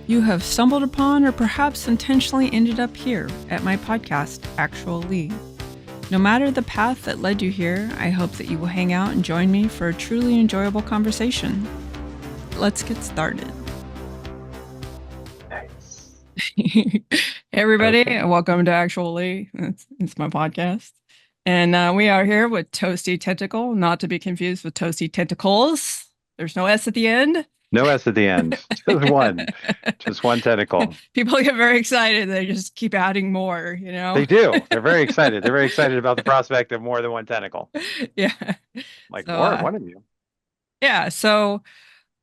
You have stumbled upon or perhaps intentionally ended up here at my podcast, Actual Leigh. No matter the path that led you here, I hope that you will hang out and join me for a truly enjoyable conversation. Let's get started. Nice. Hey everybody, Okay. welcome to Actual Leigh. It's my podcast. And we are here with Toasty Tentacle, not to be confused with Toasty Tentacles. There's no S at the end. No S at the end. Just one. Just one tentacle. People get very excited. They just keep adding more, you know? They do. They're very excited. They're very excited about the prospect of more than one tentacle. Yeah. Like So, more? One of you. yeah. So,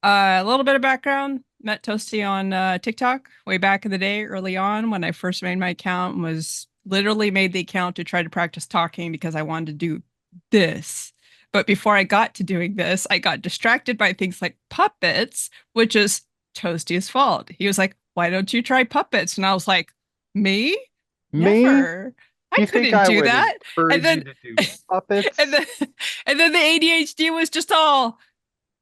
a little bit of background. Met Toasty on TikTok way back in the day, early on when I first made my account, was literally made the account to try to practice talking because I wanted to do this. But before I got to doing this, I got distracted by things like puppets, which is Toasty's fault. He was like, "Why don't you try puppets?" And I was like, "Me? Me? Never. I You think couldn't I do would that." And encourage you then to do and puppets? then and then the ADHD was just all,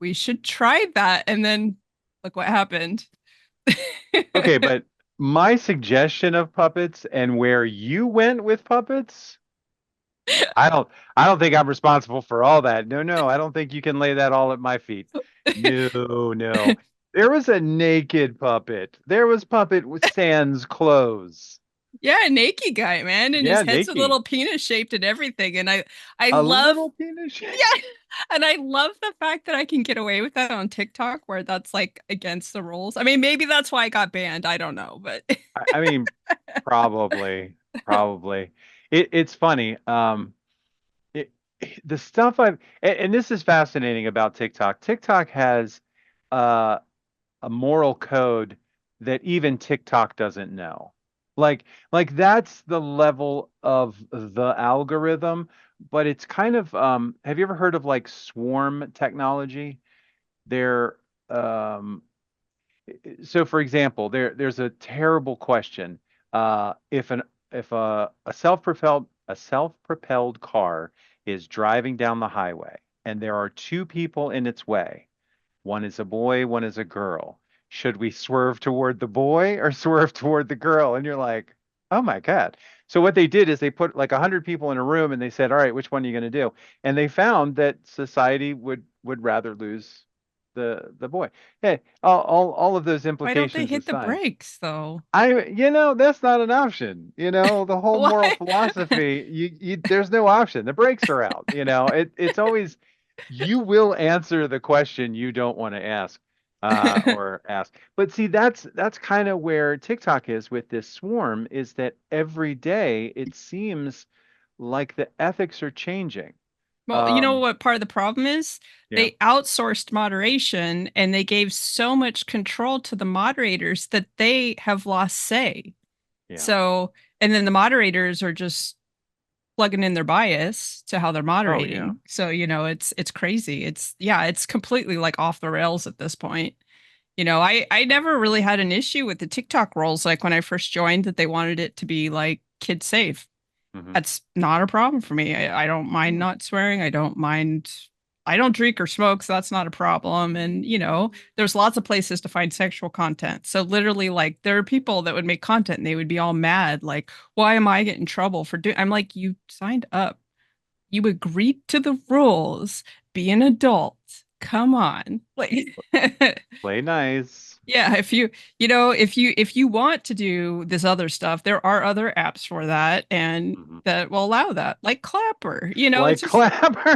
"We should try that." And then look what happened. Okay, but my suggestion of puppets and where you went with puppets, I don't I don't think I'm responsible for all that. No, no, I don't think you can lay that all at my feet. No, no. There was a naked puppet. There was puppet with sans clothes. Yeah, naked guy, man, and his Yeah, head's a naked. little penis shaped and everything. And I A love, little penis. yeah, and I love the fact that I can get away with that on TikTok, where that's like against the rules. I mean, maybe that's why I got banned. I don't know, but I mean, probably, probably. It's funny. It, the stuff and this is fascinating about TikTok. TikTok has uh a moral code that even TikTok doesn't know. Like that's the level of the algorithm, but it's kind of have you ever heard of like swarm technology? They're so for example, there's a terrible question. If a self-propelled car is driving down the highway and there are two people in its way, one is a boy, one is a girl. Should we swerve toward the boy or swerve toward the girl? And you're like, oh my God. So what they did is they put like 100 people in a room and they said, all right, which one are you going to do? And they found that society would rather lose the boy. Hey, all of those why don't they implications hit the aside, brakes though? that's not an option. The whole moral Why? philosophy, there's no option. The brakes are out. It's always you will answer the question you don't want to ask or ask. But see, that's kind of where TikTok is with this swarm, is that every day it seems like the ethics are changing. Well, you know Um, what part of the problem is? yeah, They outsourced moderation and they gave so much control to the moderators that they have lost say. yeah. So, and then the moderators are just plugging in their bias to how they're Oh, yeah. moderating. So, it's crazy. It's completely like off the rails at this point. I never really had an issue with the TikTok rules like when I first joined that they wanted it to be like kid safe. Hmm. That's not a problem for me. I don't mind not swearing. I don't drink or smoke, so that's not a problem. And, there's lots of places to find sexual content. So literally, like, there are people that would make content and they would be all mad, like, why am I getting in trouble for doing? I'm like, you signed up. You agreed to the rules. Be an adult. Come on. Like Play nice. yeah, if you want to do this other stuff, there are other apps for that and Mhm. that will allow that, like Clapper. It's Like just Clapper.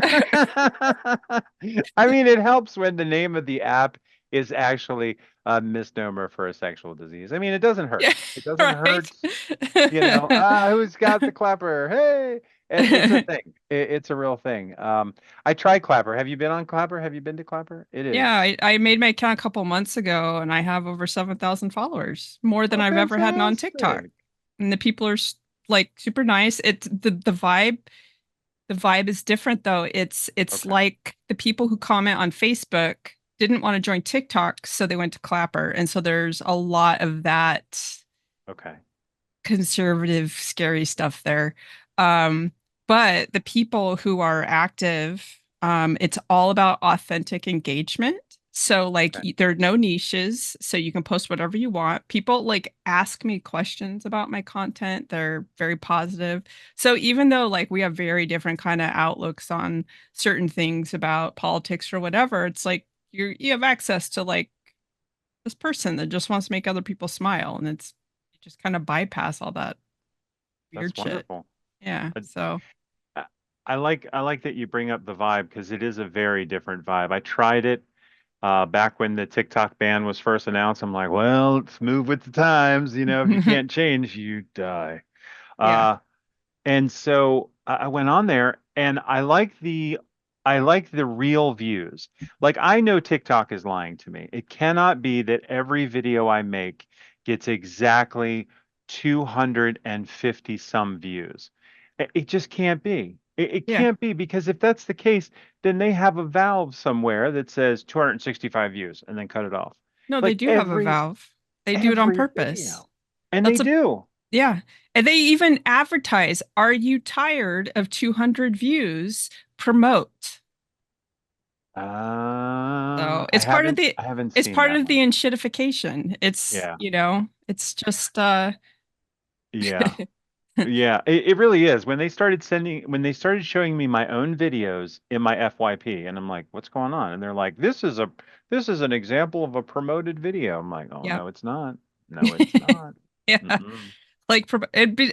I mean, it helps when the name of the app is actually a misnomer for a sexual disease. I mean, it doesn't hurt. yeah, It doesn't right. hurt. Who's got the clapper? Hey, it's a thing. It's a real thing. I tried Clapper. Have you been on Clapper? Have you been to Clapper? It Yeah, is. I made my account a couple months ago and I have over 7,000 followers, more than Oh, I've ever had on TikTok. fantastic. And the people are like super nice. It's the vibe is different though. It's Okay. like the people who comment on Facebook didn't want to join TikTok, so they went to Clapper. And so there's a lot of that Okay. conservative, scary stuff there. Um, but the people who are active, it's all about authentic engagement. So like Okay. there are no niches, so you can post whatever you want. People like ask me questions about my content. They're very positive. So even though like we have very different kind of outlooks on certain things about politics or whatever, it's like you have access to like this person that just wants to make other people smile, and it's you just kind of bypass all that That's weird shit. wonderful. Yeah. I, So I like that you bring up the vibe because it is a very different vibe. I tried it back when the TikTok ban was first announced. I'm like, well, let's move with the times. If you can't change, you die. yeah. Uh, And so I went on there and I like the real views. Like I know TikTok is lying to me. It cannot be that every video I make gets exactly 250 some views. It just can't be. It Yeah. can't be because if that's the case, then they have a valve somewhere that says 265 views and then cut it off. No, they Like do have a every valve. They do it on every purpose. video. And they That's a do. Yeah. And they even advertise, are you tired of 200 views? Promote. So I haven't I haven't it's seen part that of the one. enshittification. It's, Yeah. it's just Yeah. Yeah, it really is. When they started showing me my own videos in my FYP, and I'm like, what's going on? And they're like, this is an example of a promoted video. I'm like, oh yeah. no, it's not. No, it's not. Yeah. Mm-mm, Like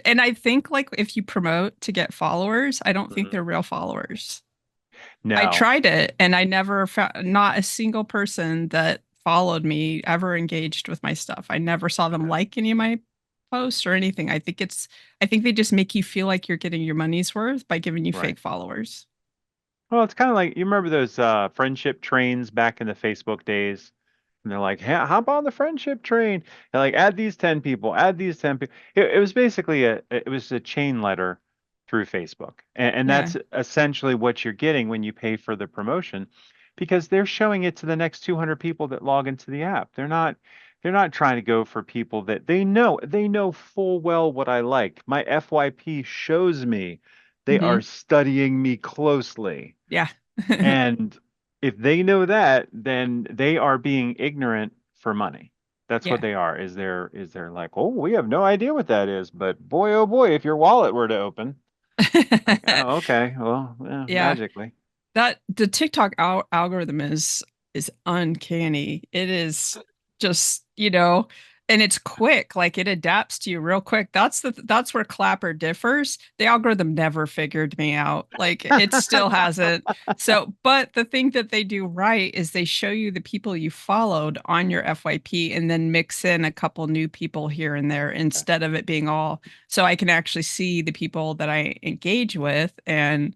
and I think like if you promote to get followers, I don't think mm-mm. they're real followers. I No. tried it and I never found not a single person that followed me ever engaged with my stuff. I never saw them Okay. like any of my posts or anything. I think they just make you feel like you're getting your money's worth by giving you Right. fake followers. Well, it's kind of like you remember those friendship trains back in the Facebook days. And they're like, hey, hop on the friendship train. And like, add these 10 people, add these 10 people. It was basically it was a chain letter through Facebook. And Yeah. that's essentially what you're getting when you pay for the promotion because they're showing it to the next 200 people that log into the app. They're not trying to go for people that they know full well what I like. My FYP shows me they are Hmm. studying me closely. Yeah. And if they know that, then they are being ignorant for money. That's what Yeah. they are. Is they're like, oh, we have no idea what that is, but boy, oh boy, if your wallet were to open, like, oh, okay, well, yeah, Yeah. magically. That the TikTok algorithm is uncanny. It is just, and it's quick. Like it adapts to you real quick. That's where Clapper differs. The algorithm never figured me out. Like it still hasn't. So, but the thing that they do right is they show you the people you followed on your FYP and then mix in a couple new people here and there Okay, instead of it being all so I can actually see the people that I engage with and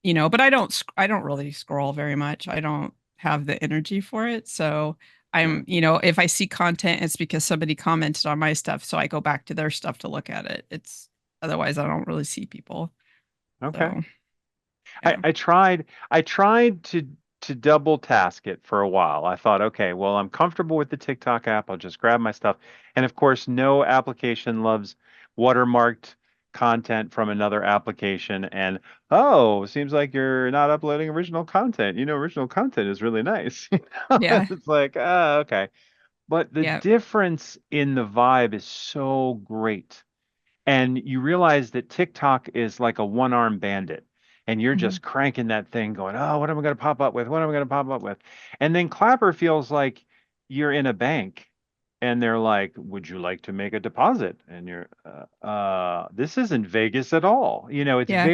but I don't really scroll very much. I don't have the energy for it. So yeah, if I see content, it's because somebody commented on my stuff. So I go back to their stuff to look at it. It's otherwise I don't really see people. okay. So I, yeah. I tried I tried to double task it for a while. I thought, okay, well, I'm comfortable with the TikTok app. I'll just grab my stuff. And of course, no application loves watermarked content from another application. And oh, seems like you're not uploading original content. Original content is really nice. Yeah. It's like, okay. But the Yeah. difference in the vibe is so great and you realize that TikTok is like a one-armed bandit, and you're Mhm. just cranking that thing, going, "Oh, what am I going to pop up with? What am I going to pop up with?" And then Clapper feels like you're in a bank, and they're like, "Would you like to make a deposit?" And you're, this isn't Vegas at all. Yeah.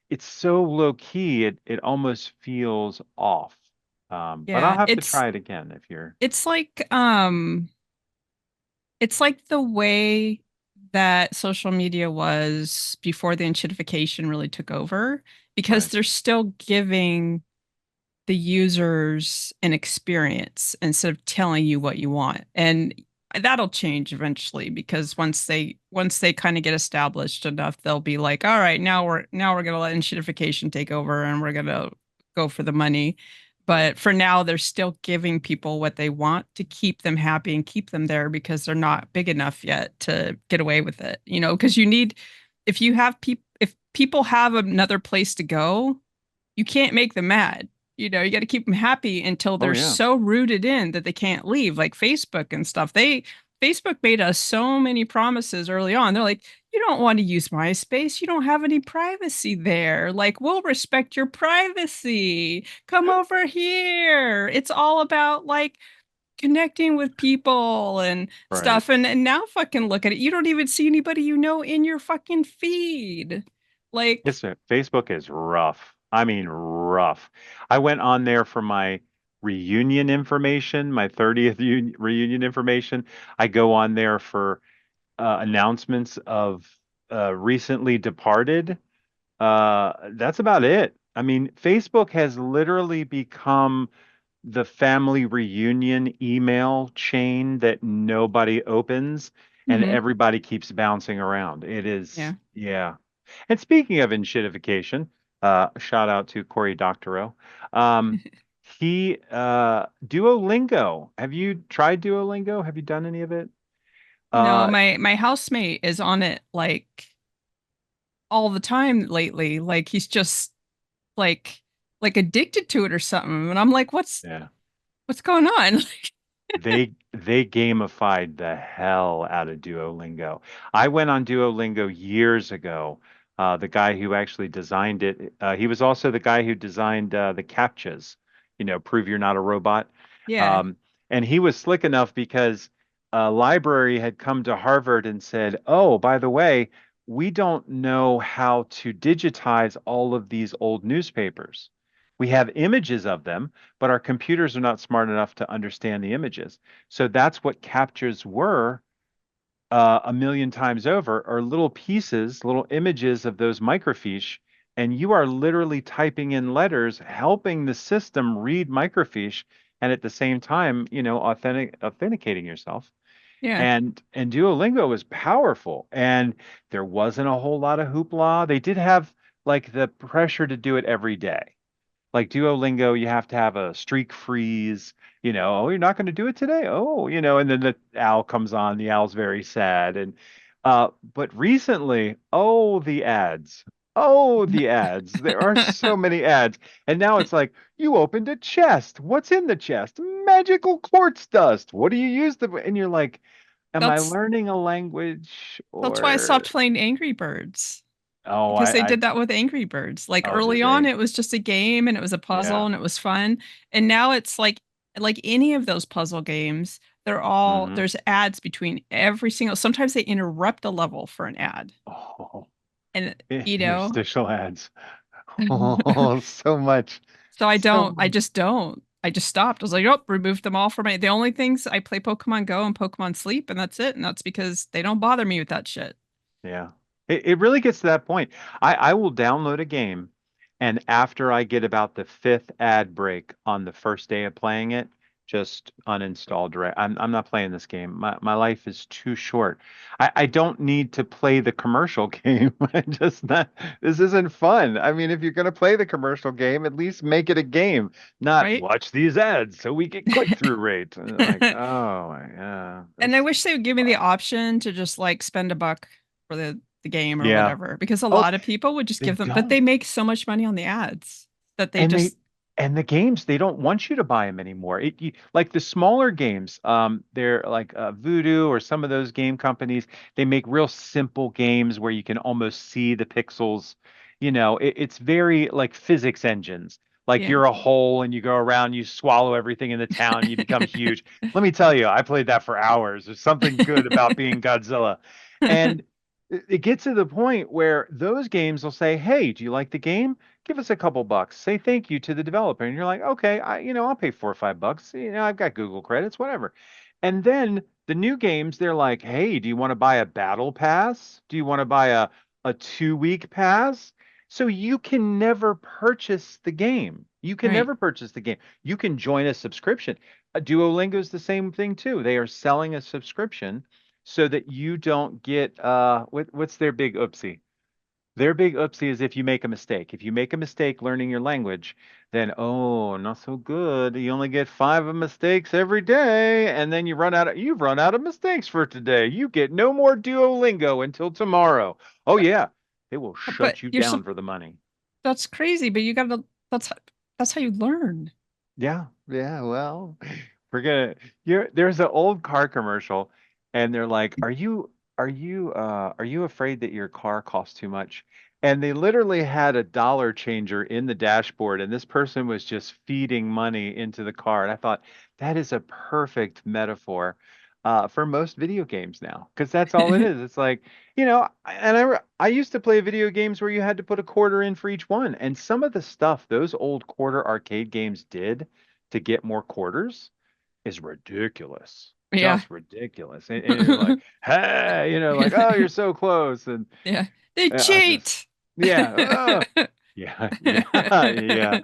It's so low key, it almost feels off. But I'll Yeah. have to It's try it again if you're it's like um it's like the way that social media was before the enshittification really took over because right. they're still giving the users an experience instead of telling you what you want. And that'll change eventually because once they kind of get established enough, they'll be like, all right, now we're gonna let enshittification take over and we're gonna go for the money. Right. But for now, they're still giving people what they want to keep them happy and keep them there because they're not big enough yet to get away with it. Because if people have another place to go, you can't make them mad. You got to keep them happy until Oh they're yeah. so rooted in that they can't leave, like Facebook and stuff. Facebook made us so many promises early on. They're like, you don't want to use MySpace. You don't have any privacy there. Like, we'll respect your privacy. Come over here. It's all about like connecting with people and Right. stuff. And now fucking look at it. You don't even see anybody you know in your fucking feed. Like, Yes, sir. Facebook is rough. I mean, rough. I went on there for my reunion information, my 30th reunion information. I go on there for announcements of recently departed. That's about it. I mean, Facebook has literally become the family reunion email chain that nobody opens and mhm, everybody keeps bouncing around. It is, yeah. yeah. And speaking of enshittification, shout out to Cory Doctorow. He Duolingo. Have you tried Duolingo? Have you done any of it? No, Uh, my housemate is on it like all the time lately. Like he's just like like addicted to it or something. And I'm like, yeah. what's going on? They gamified the hell out of Duolingo. I went on Duolingo years ago. The guy who actually designed it, he was also the guy who designed the CAPTCHAs, prove you're not a robot. Yeah, Um, and he was slick enough because a library had come to Harvard and said, "Oh, by the way, we don't know how to digitize all of these old newspapers. We have images of them, but our computers are not smart enough to understand the images." So that's what captures were a million times over are little pieces, little images of those microfiche. And you are literally typing in letters, helping the system read microfiche, and at the same time, authenticating yourself. yeah, And Duolingo was powerful, and there wasn't a whole lot of hoopla. They did have like the pressure to do it every day. Like Duolingo, you have to have a streak freeze, oh, you're not going to do it today. Oh, and then the owl comes on, the owl's very sad. And but recently, oh, the ads. Oh, the ads. There are so many ads. And now it's like, you opened a chest. What's in the chest? Magical quartz dust. What do you use the and you're like, am I that's learning a language that's why I stopped or playing Angry Birds oh, because they I did that with Angry Birds. Like oh, did early on, they? it was just a game and it was a puzzle Yeah. and it was fun, and now it's like any of those puzzle games. Hmm. There's ads between every single. Sometimes they interrupt a level for an ad, Oh. and Interstitial ads. Oh, so much. So So much. I just stopped. I was like, oh, remove them all from my. The only things I play Pokemon Go and Pokemon Sleep, and that's it. And that's because they don't bother me with that shit. Yeah. It really gets to that point. I will download a game, and after I get about the fifth ad break on the first day of playing it, just uninstall direct. I'm not playing this game. My life is too short. I don't need to play the commercial game. I just not this isn't fun. I mean, if you're gonna play the commercial game, at least make it a game, not Right? watch these ads so we get click-through rate. And like, oh my God. And I That's wish they would give me the option to just like spend a buck for the game or yeah. whatever, because a Oh, lot of people would just they give them, but they don't. make so much money on the ads that they and they just, and the games they don't want you to buy them anymore. Like the smaller games, they're like Voodoo or some of those game companies. They make real simple games where you can almost see the pixels. It's very like physics engines. Like yeah. you're a hole and you go around, you swallow everything in the town, and you become huge. Let me tell you, I played that for hours. There's something good about being Godzilla, and it gets to the point where those games will say, "Hey, do you like the game? Give us a couple bucks. Say thank you to the developer." And you're like, okay, I'll pay 4 or 5 bucks. I've got Google credits, whatever. And then the new games, they're like, hey, do you want to buy a battle pass? Do you want to buy a 2 week pass? So you can never purchase the game. You can Right. never purchase the game. You can join a subscription. Duolingo is the same thing too. They are selling a subscription so that you don't get what's their big oopsie? Their big oopsie is if you make a mistake. If you make a mistake learning your language, then oh, not so good. You only get five of mistakes every day, and then you've run out of mistakes for today. You get no more Duolingo until tomorrow. Oh But yeah, they will but shut you you're down for the money. that's crazy, but you gotta that's That's how you learn. Yeah, yeah. Well, we're gonna. There's an old car commercial, and they're like, are you afraid that your car costs too much?" And they literally had a dollar changer in the dashboard, and this person was just feeding money into the car. And I thought that is a perfect metaphor for most video games now, because that's all it is. It's like, I used to play video games where you had to put a quarter in for each one, and some of the stuff those old quarter arcade games did to get more quarters is ridiculous. Yeah. Just ridiculous. And you're like, hey, like, oh, you're so close. And Yeah. They I just, cheat. yeah, yeah, yeah, yeah,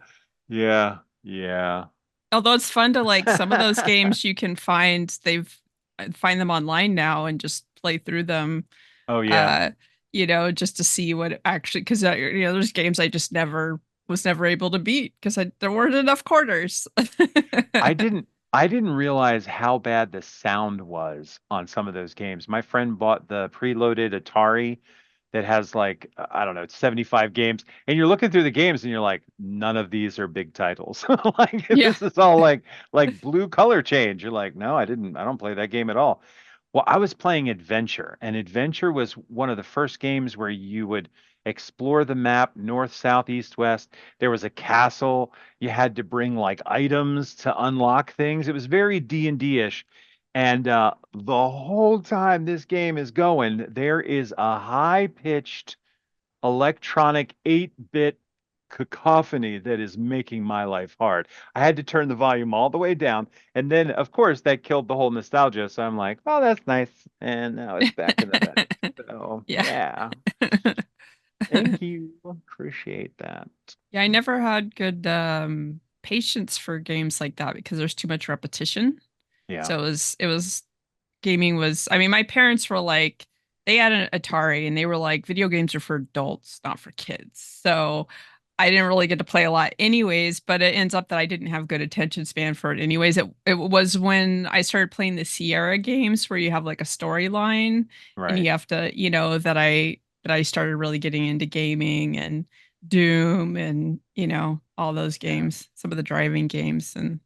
yeah, yeah. Although it's fun to like some of those games you can find them online now and just play through them Oh, yeah. uh just to see what it actually because there's games I just never able to beat because there weren't enough quarters. I didn't I didn't realize how bad the sound was on some of those games. My friend bought the preloaded Atari that has like I don't know, it's 75 games, and you're looking through the games and you're like, none of these are big titles. Like Yeah. this is all like blue color change. You're like, no, I don't play that game at all. Well, I was playing Adventure, and Adventure was one of the first games where you would explore the map north, south, east, west. There was a castle. You had to bring like items to unlock things. It was very D&D-ish. And the whole time this game is going, there is a high-pitched electronic 8-bit cacophony that is making my life hard. I had to turn the volume all the way down. And then, of course, that killed the whole nostalgia. So I'm like, oh, that's nice. And now it's back in the bag. So, Yeah. yeah. Thank you. Appreciate that. Yeah, I never had good patience for games like that because there's too much repetition. Yeah. So it was gaming was I mean my parents were like they had an Atari and they were like video games are for adults, not for kids. So I didn't really get to play a lot anyways, but it ends up that I didn't have good attention span for it anyways. It was when I started playing the Sierra games where you have like a storyline and Right. you have to, that I started really getting into gaming and Doom and, all those Yeah. games, some of the driving games and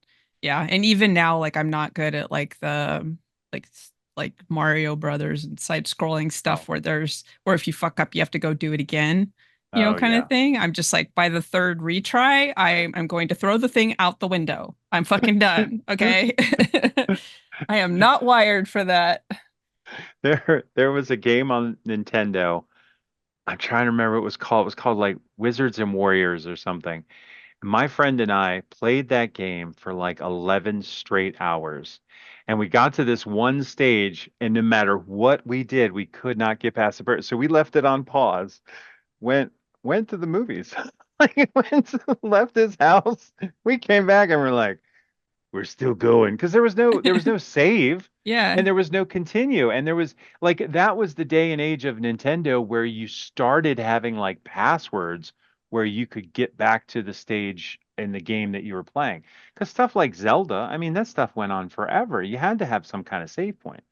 yeah, and even now like I'm not good at like the like like Mario Brothers and side scrolling stuff Oh. where if you fuck up you have to go do it again, Oh, kind of yeah. thing. I'm just like by the third retry, I'm going to throw the thing out the window. I'm fucking done. Okay. I am not wired for that. There was a game on Nintendo. I'm trying to remember what it was called. It was called like Wizards and Warriors or something. My friend and I played that game for like 11 straight hours. And we got to this one stage, and no matter what we did, we could not get past the bird. So we left it on pause, went went to the movies. Like left his house. We came back and we're like, we're still going because there was no save Yeah. and there was no continue, and there was like that was the day and age of Nintendo where you started having like passwords where you could get back to the stage in the game that you were playing, because stuff like Zelda, I mean, that stuff went on forever. You had to have some kind of save point.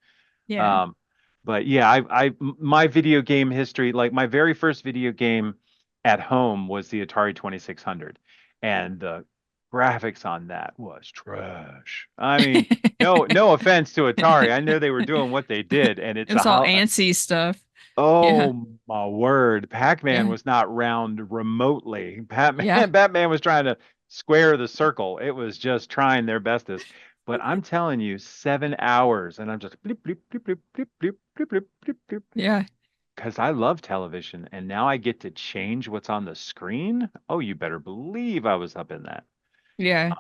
Yeah. um but yeah, my video game history, like my very first video game at home was the Atari 2600, and the graphics on that was trash. I mean, no offense to Atari. I know they were doing what they did, and It it's a was all how antsy stuff. Yeah. oh my word. Pac-Man Yeah. was not round remotely. Yeah. Batman was trying to square the circle. It was just trying their bestest. But I'm telling you, 7 hours, and I'm just bleep, bleep, bleep, bleep, bleep, bleep, bleep, bleep, bleep, bleep. Yeah. Because I love television, and now I get to change what's on the screen. Oh, you better believe I was up in that. Yeah.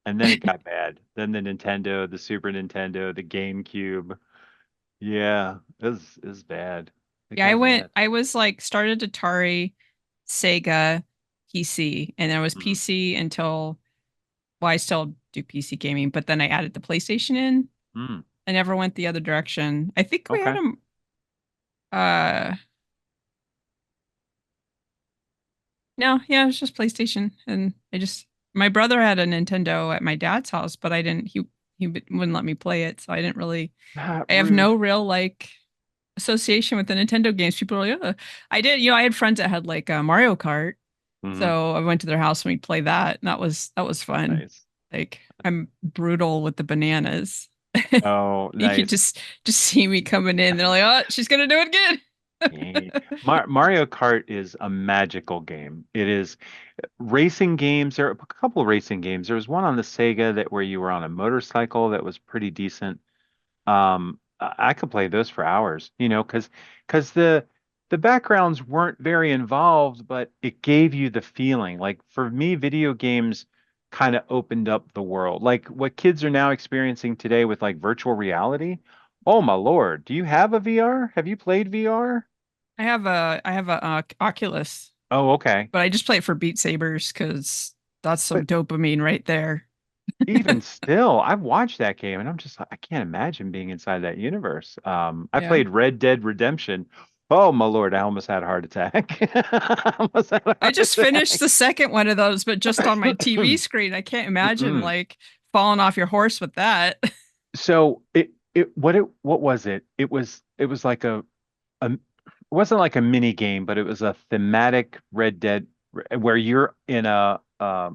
And then it got bad. Then the Nintendo, the Super Nintendo, the GameCube. Yeah, it was bad. It Yeah, got bad. I was like started Atari, Sega, PC, and then I was Mhm. PC until, well, I still do PC gaming, but then I added the PlayStation in. Mm, I never went the other direction. I think we had okay. them, uh, no, yeah, it was just PlayStation. And my brother had a Nintendo at my dad's house, but he wouldn't let me play it. So Not I have rude. no real like association with the Nintendo games. People are like, oh. I did, I had friends that had like Mario Kart. Hmm. So I went to their house and we played that, and that was fun. Nice. Like I'm brutal with the bananas. Oh, You could nice. just see me coming in. They're like, oh, she's gonna do it Yeah. again. Mario Kart is a magical game. It is racing games. There are a couple racing games. There was one on the Sega that where you were on a motorcycle that was pretty decent. I could play those for hours, because the backgrounds weren't very involved, but it gave you the feeling. Like for me, video games kind of opened up the world. Like what kids are now experiencing today with like virtual reality. Oh my Lord, do you have a VR? Have you played VR? I have a Oculus, Oh, okay. but I just play it for Beat Sabers because that's some But dopamine right there. even still, I've watched that game and I'm just like, I can't imagine being inside that universe. I Yeah. played Red Dead Redemption. Oh my Lord, I almost had a heart attack. I almost had a I heart just finished attack. the second one of those, but just on my TV screen. I can't imagine Mm-mm. like falling off your horse with that. So what was it? It was like it wasn't like a mini game, but it was a thematic Red Dead where you're in a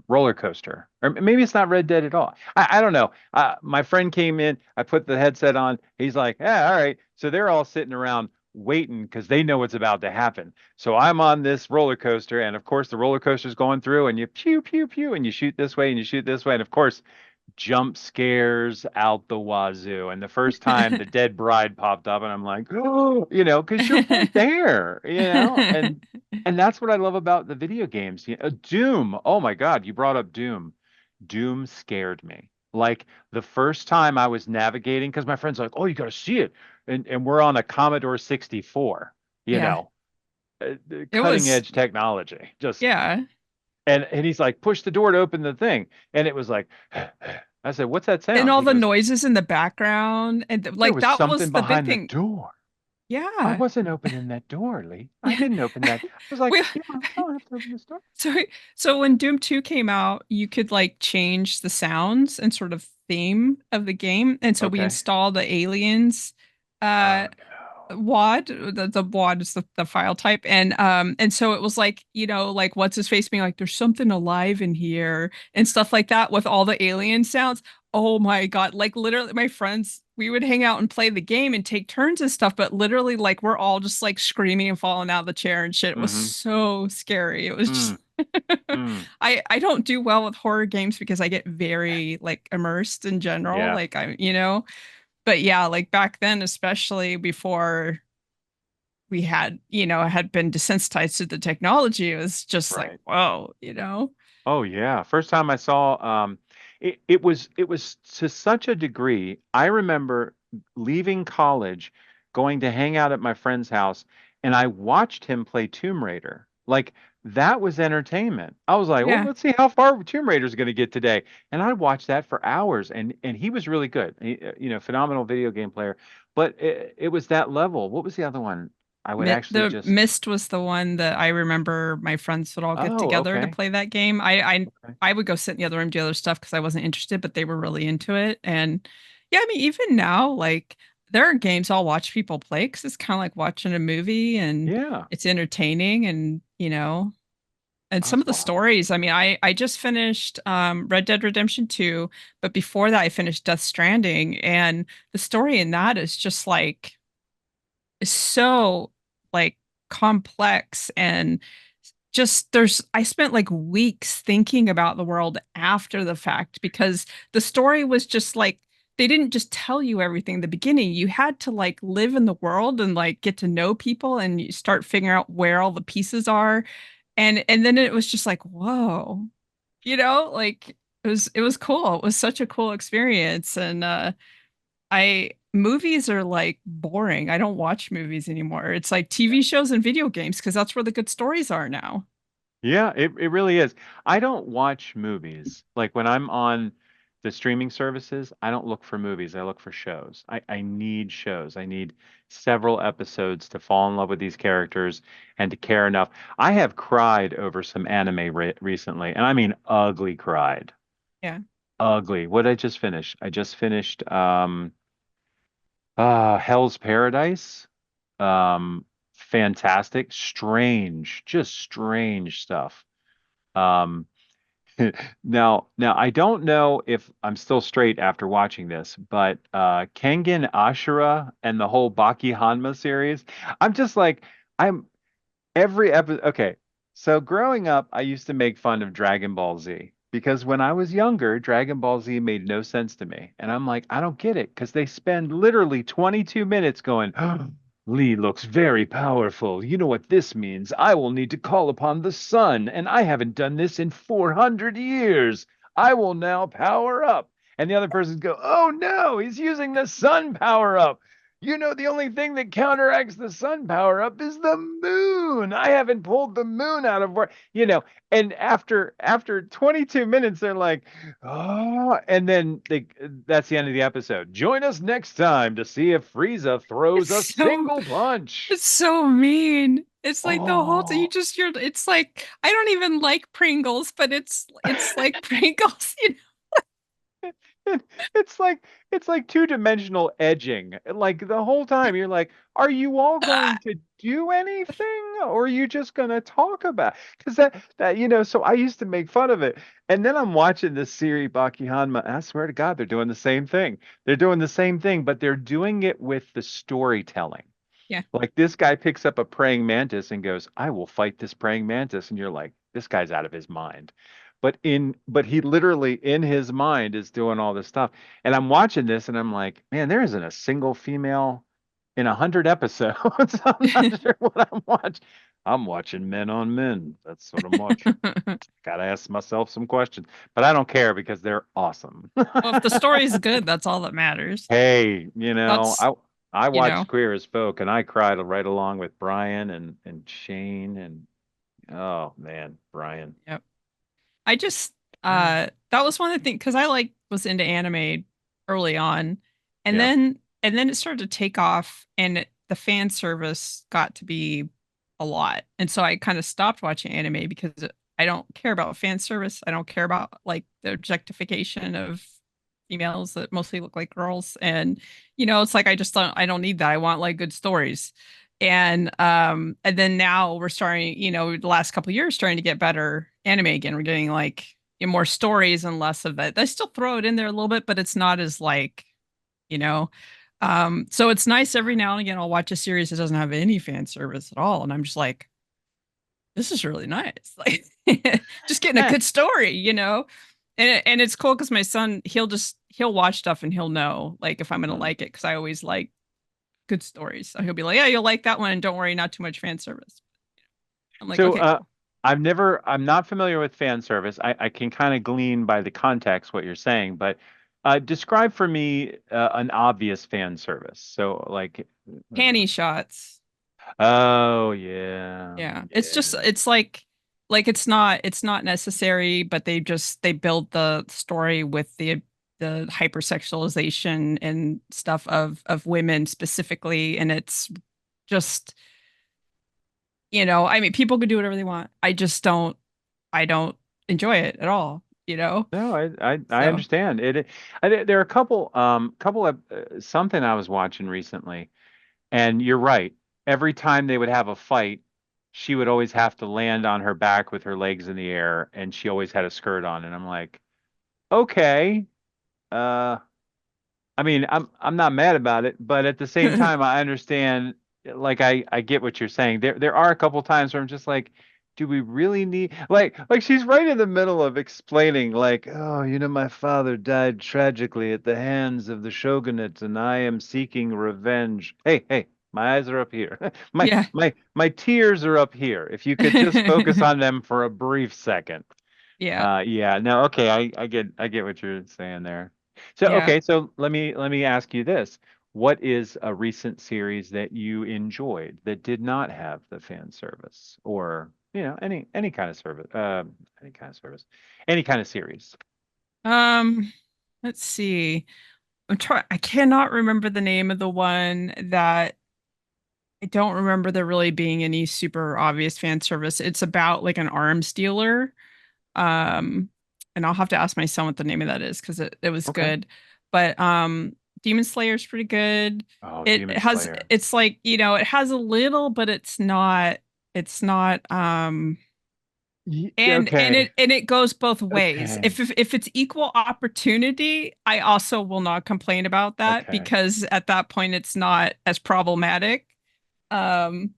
roller coaster, or maybe it's not Red Dead at all. I don't know. My friend came in. I put the headset on. He's like, "Yeah, all right." So they're all sitting around waiting because they know what's about to happen. So I'm on this roller coaster, and of course the roller coaster's going through, and you pew pew pew, and you shoot this way and you shoot this way, and of course jump scares out the wazoo. And the first time the dead bride popped up, and I'm like, oh, because you're right there, and that's what I love about the video games. Doom. Oh my God, you brought up Doom. Doom scared me. Like the first time I was navigating, because my friend's like, oh, you got to see it. And we're on a Commodore 64, you Yeah. know, the It cutting was edge technology. Just yeah. and he's like, push the door to open the thing. And it was like, I said, what's that And sound? all He the goes, noises in the background and there like was that something was the big behind the thing. door. I Yeah. wasn't opening that door, Lee. I didn't open that. I was like, We yeah, I don't have to open this door. so so when Doom 2 came out, you could like change the sounds and sort of theme of the game. And so we Okay. installed the aliens uh Oh no. WAD. The WAD is the file type. And so it was like, like what's his face being like, there's something alive in here and stuff like that with all the alien sounds. Oh my God. Like literally my friends, we would hang out and play the game and take turns and stuff, but literally like we're all just like screaming and falling out of the chair and shit. It was Mm-hmm. so scary. It was just Mm, mm. I don't do well with horror games because I get very like immersed in general. Yeah. Like but yeah, like back then, especially before we had been desensitized to the technology, it was just like, Right. whoa. Oh yeah. First time I saw it was to such a degree. I remember leaving college, going to hang out at my friend's house, and I watched him play Tomb Raider. Like that was entertainment. I was like, well, Yeah. let's see how far Tomb Raider's going to get today. And I watched that for hours and he was really good. Phenomenal video game player. But it was that level. What was the other one? I would actually The just Mist was the one that I remember my friends would all get Oh, together to okay. play that game. I Okay. I would go sit in the other room do other stuff because I wasn't interested, but they were really into it. And yeah, I mean, even now, like there are games I'll watch people play because it's kind of like watching a movie and Yeah. it's entertaining and some of That's the wild. stories. I mean, I just finished Red Dead Redemption 2, but before that I finished Death Stranding, and the story in that is just like is so like complex and just there's I spent like weeks thinking about the world after the fact because the story was just like they didn't just tell you everything in the beginning. You had to like live in the world and like get to know people and you start figuring out where all the pieces are. And then it was just like, whoa, like it was cool. It was such a cool experience. And I movies are like boring. I don't watch movies anymore. It's like Yeah. TV shows and video games because that's where the good stories are now. Yeah, it really is. I don't watch movies. Like when I'm on the streaming services, I don't look for movies. I look for shows. I need shows. I need several episodes to fall in love with these characters and to care enough. I have cried over some anime recently, and I mean ugly cried. Yeah. Ugly. What did I just finish? I just finished Hell's Paradise. Fantastic, strange, just strange stuff. Um, now I don't know if I'm still straight I don't know if I'm still straight after watching this, but Kengan Ashura and the whole Baki Hanma series, I'm just like I'm every episode. Okay, so growing up, I used to make fun of Dragon Ball Z because when I was younger, Dragon Ball Z made no sense to me, and I'm like, I don't get it because they spend literally 22 minutes going. Lee looks very powerful. You know what this means? I will need to call upon the sun, and I haven't done this in 400 years. I will now power up. And the other person go, oh no, he's using the sun power up. You know, the only thing that counteracts the sun power up is the moon. I haven't pulled the moon out of where, and after 22 minutes, they're like, oh, and then that's the end of the episode. Join us next time to see if Frieza throws a It's so single punch. it's so mean. It's like the whole you Oh, just you're it's like I don't even like Pringles, but it's like Pringles, it's like it's like two-dimensional edging. Like the whole time you're like, are you all going to do anything or are you just going to talk about? Because so I used to make fun of it. And then I'm watching this series Baki Hanma, and I swear to God, they're doing the same thing. They're doing the same thing, but they're doing it with the storytelling. Yeah. Like this guy picks up a praying mantis and goes, I will fight this praying mantis. And you're like, this guy's out of his mind. But he literally in his mind is doing all this stuff. And I'm watching this and I'm like, man, there isn't a single female in 100 episodes. I'm not sure what I'm watching. I'm watching men on men. That's what I'm watching. Gotta ask myself some questions. But I don't care because they're awesome. Well, if the story is good, that's all that matters. Hey, That's, I you watched know, Queer as Folk and I cried right along with Brian and Shane and oh man, Brian. yep. I just that was one of the things because I like was into anime early on, Yeah. and then it started to take off, and the fan service got to be a lot, and so I kind of stopped watching anime because I don't care about fan service. I don't care about like the objectification of females that mostly look like girls, and it's like I don't need that. I want like good stories. And then now we're starting, the last couple of years starting to get better anime again. We're getting like more stories and less of that. They still throw it in there a little bit, but it's not as like, you know. So it's nice every now and again I'll watch a series that doesn't have any fan service at all. And I'm just like, this is really nice. Like just getting a Eh. good story. And it's cool because my son, he'll watch stuff and he'll know like if I'm gonna Hmm. like it because I always like good stories. So he'll be like, yeah, you'll like that one, and don't worry, not too much fan service. I'm like, So okay, cool. I'm not familiar with fan service. I can kind of glean by the context what you're saying, but describe for me an obvious fan service. So like, Panty shots. oh yeah, Yeah. It's just yeah. it's like it's not necessary, but they build the story with the hypersexualization and stuff of women specifically, and it's just, I mean, people can do whatever they want. I don't enjoy it at all. No, I So understand it. There are a couple of something I was watching recently, and you're right. Every time they would have a fight, she would always have to land on her back with her legs in the air, and she always had a skirt on. And I'm like, okay, uh, I mean, I'm not mad about it, but at the same time, I understand. Like, I get what you're saying. There are a couple times where I'm just like, do we really need like she's right in the middle of explaining like, oh, my father died tragically at the hands of the shogunate, and I am seeking revenge. Hey, hey, my eyes are up here. My yeah. my tears are up here. If you could just focus on them for a brief second. Yeah. Yeah, no, okay, I get what you're saying there. So Yeah. okay, so let me ask you this. What is a recent series that you enjoyed that did not have the fan service or, any kind of service, any kind of service, any kind of series? Um, let's see. I cannot remember the name of the one that I don't remember there really being any super obvious fan service. It's about like an arms dealer. Um, and I'll have to ask my son what the name of that is because it was Okay. good. But Demon Slayer's pretty good. Oh, It Demon has Slayer. it's like, it has a little, but it's not And Okay. it goes both ways. Okay. If it's equal opportunity, I also will not complain about that Okay. because at that point it's not as problematic. Um,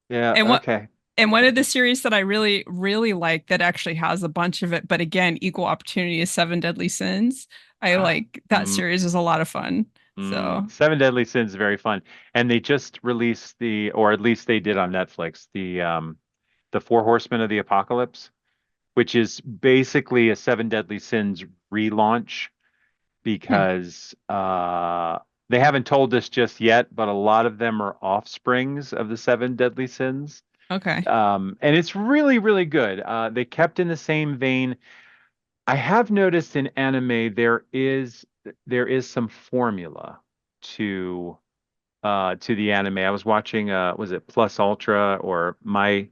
Yeah. and what Okay. and one of the series that I really really like that actually has a bunch of it, but again, equal opportunity is Seven Deadly Sins. I like that Mm, series is a lot of fun. So Seven Deadly Sins is very fun, and they just released or at least they did on Netflix, the Four Horsemen of the Apocalypse, which is basically a Seven Deadly Sins relaunch hmm, because they haven't told us just yet, but a lot of them are offsprings of the Seven Deadly Sins. okay. And it's really, really good. They kept in the same vein. I have noticed in anime there is some formula to to the anime. I was watching was it Plus Ultra or My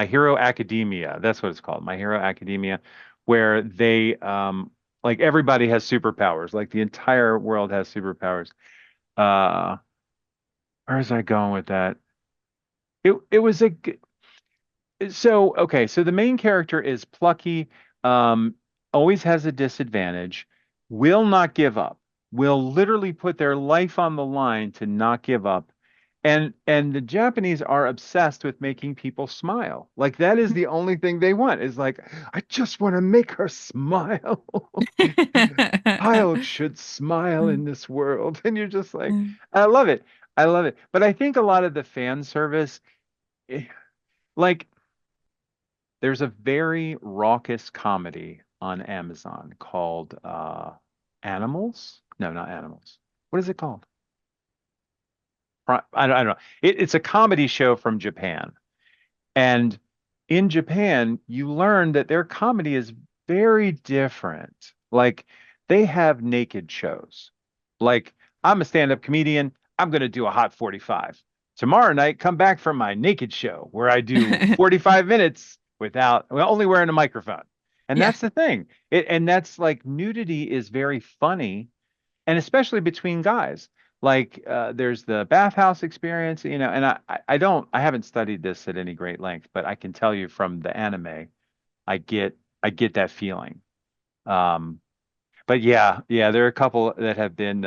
Hero Academia? That's what it's called, My Hero Academia, where they like everybody has superpowers, like the entire world has superpowers. Uh where was I going with that? It was so okay, so the main character is plucky, um, always has a disadvantage, will not give up, will literally put their life on the line to not give up. And the Japanese are obsessed with making people smile. Like that is the only thing they want, is like, I just want to make her smile. Child should smile in this world. And you're just like, I love it. I love it. But I think a lot of the fan service, eh, like there's a very raucous comedy on Amazon called Animals. No, not Animals. What is it called? I don't know. It's a comedy show from Japan. And in Japan, you learn that their comedy is very different. Like they have naked shows. Like I'm a stand-up comedian. I'm going to do a hot 45. Tomorrow night, come back from my naked show where I do 45 minutes without, well, only wearing a microphone. And Yeah. that's the thing. And that's like nudity is very funny, and especially between guys. Like there's the bathhouse experience, and I haven't studied this at any great length, but I can tell you from the anime, I get that feeling. Um, but yeah, there are a couple that have been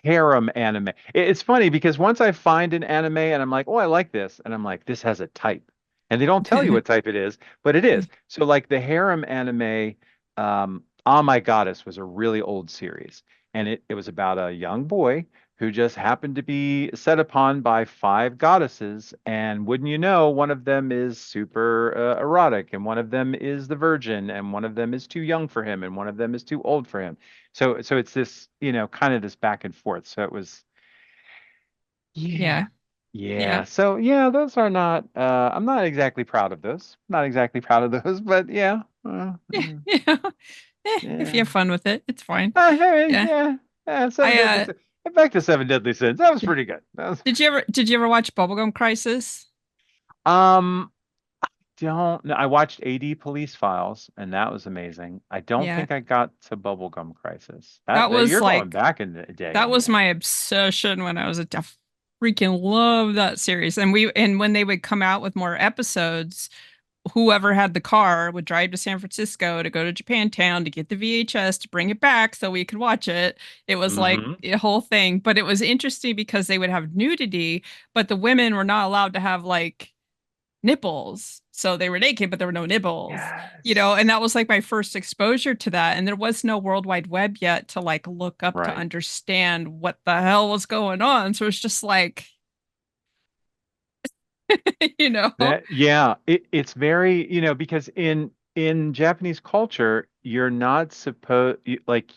harem anime. It's funny because once I find an anime and I'm like, oh, I like this, and I'm like, this has a type, and they don't tell you what type it is, but it is. So like the harem anime, Ah My Goddess was a really old series, and it was about a young boy who just happened to be set upon by five goddesses, and wouldn't you know, one of them is super erotic, and one of them is the virgin, and one of them is too young for him, and one of them is too old for him. So it's this, kind of this back and forth. So it was, yeah. Yeah. Yeah. Yeah. So yeah, those are not I'm not exactly proud of those. Not exactly proud of those, but yeah. Yeah. Yeah. If you Yeah. have fun with it, it's fine. Hey, Yeah. yeah. Yeah, Seven I Deadly Sins. Back to Seven Deadly Sins. That was yeah. pretty good. Did you ever watch Bubblegum Crisis? Um don't no, I watched AD Police Files and that was amazing. I don't Yeah. think I got to Bubblegum Crisis. That That was you're going like back in the day that in was there. my obsession when I was a freaking love that series. And when they would come out with more episodes, whoever had the car would drive to San Francisco to go to Japantown to get the VHS to bring it back so we could watch it. It was like Mm-hmm. a whole thing, but it was interesting because they would have nudity, but the women were not allowed to have like nipples. So they were naked, but there were no nipples, and Yes. that was like my first exposure to that. And there was no World Wide Web yet to like look up to Right. understand what the hell was going on. So it's just like, you know, That yeah, it's very, because in Japanese culture, you're not supposed like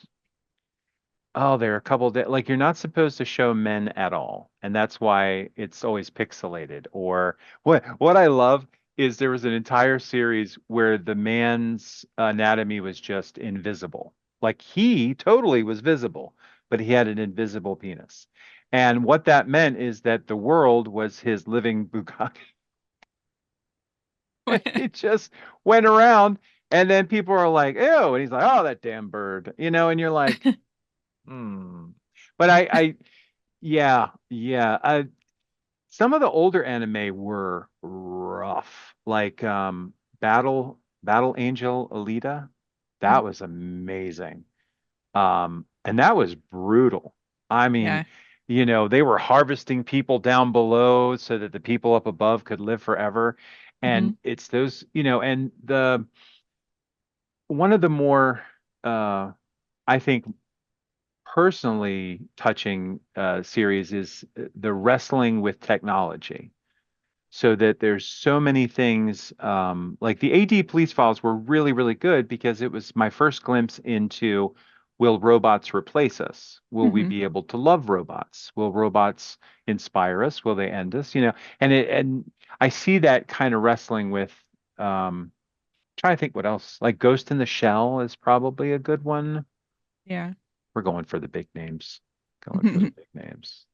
oh, there are a couple that like you're not supposed to show men at all. And that's why it's always pixelated. Or what I love is there was an entire series where the man's anatomy was just invisible. Like he totally was visible, but he had an invisible penis. And what that meant is that the world was his living bukkake. He just went around, and then people are like, ew, and he's like, oh, that damn bird, and you're like, hmm. But yeah, yeah. Some of the older anime were rough. like Battle Angel Alita. Mhm. That was amazing. And that was brutal. I mean, Yeah. they were harvesting people down below so that the people up above could live forever. Hmm. And it's those, and the one of the more I think personally touching series is the wrestling with technology. So that there's so many things, like the AD Police Files were really, really good because it was my first glimpse into, will robots replace us? Will we Hmm. be able to love robots? Will robots inspire us? Will they end us? And I see that kind of wrestling with, trying to think what else. Like Ghost in the Shell is probably a good one. Yeah. We're going for the big names. Going for the big names.